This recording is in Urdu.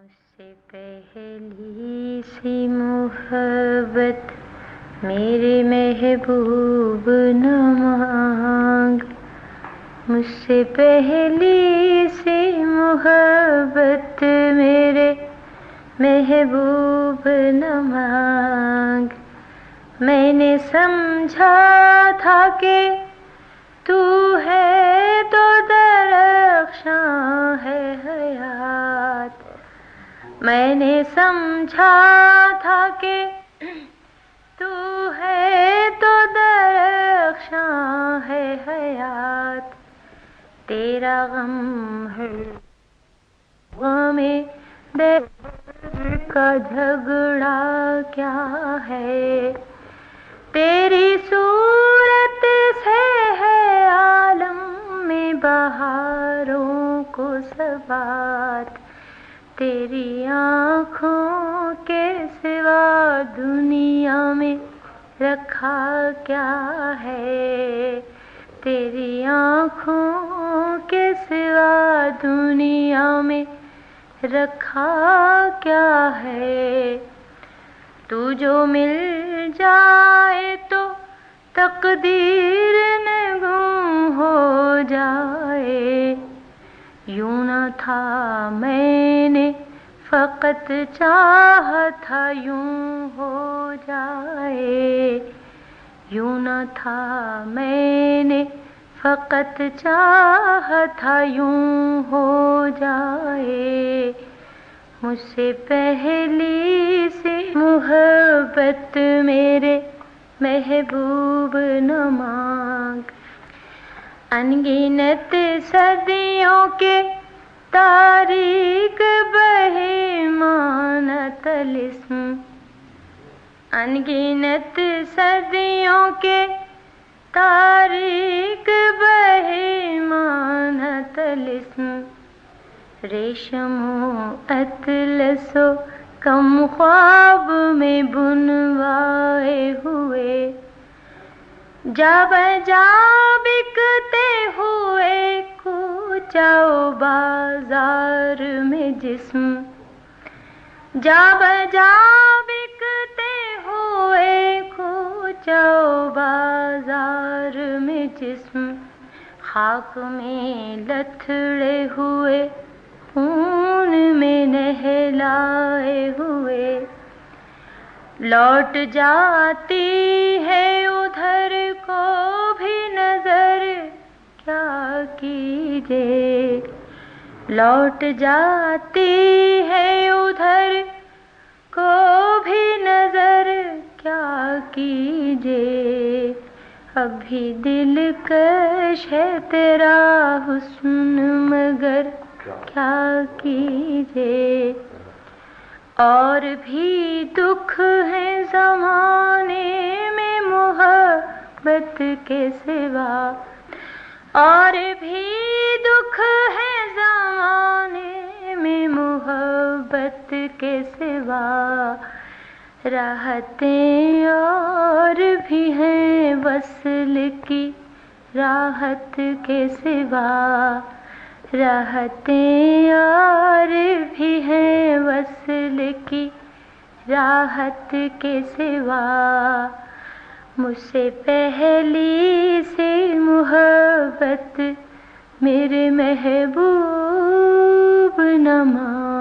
سے پہلی سی محبت میرے محبوب نہ مانگ، مجھ سے پہلی سی محبت میرے محبوب نہ مانگ۔ میں نے سمجھا تھا کہ تو ہے تو درخشاں ہے حیات، میں نے سمجھا تھا کہ تو ہے تو درخشاں ہے حیات، تیرا غم ہے غم درد کا جھگڑا کیا ہے، تیری صورت سے ہے عالم میں بہاروں کو ثبات، تیری آنکھوں کے سوا دنیا میں رکھا کیا ہے، تیری آنکھوں کے سوا دنیا میں رکھا کیا ہے، تو جو مل جائے تو تقدیر نگوں ہو جائے، یوں نہ تھا میں نے فقط چاہا تھا یوں ہو جائے، یوں نہ تھا میں نے فقط چاہا تھا یوں ہو جائے، مجھ سے پہلی سی محبت میرے محبوب نہ مانگ۔ انگنت صدیوں کے تاریک بہیمانہ طلسم، انگنت صدیوں کے تاریک بہیمانہ طلسم، ریشم و اطلس و کم خواب میں بنوائے ہوئے، جا بجا بکتے ہوئے کوچہ و بازار میں جسم، جا بجا بکتے ہوئے کوچہ و بازار میں جسم، خاک میں لتھڑے ہوئے خون میں نہلائے ہوئے، لوٹ جاتی ہے ادھر کو بھی نظر کیا کیجے، لوٹ جاتی ہے ادھر کو بھی نظر کیا کیجے، ابھی دلکش ہے تیرا حسن مگر کیا کیجے، اور بھی دکھ ہے زمانے میں محبت کے سوا، اور بھی دکھ ہے زمانے میں محبت کے سوا، راحتیں اور بھی ہیں وصل کی راحت کے سوا، راحتیں اور بھی ہیں وصل کی راحت کے سوا، مجھ سے پہلی سی محبت میرے محبوب نہ مانگ۔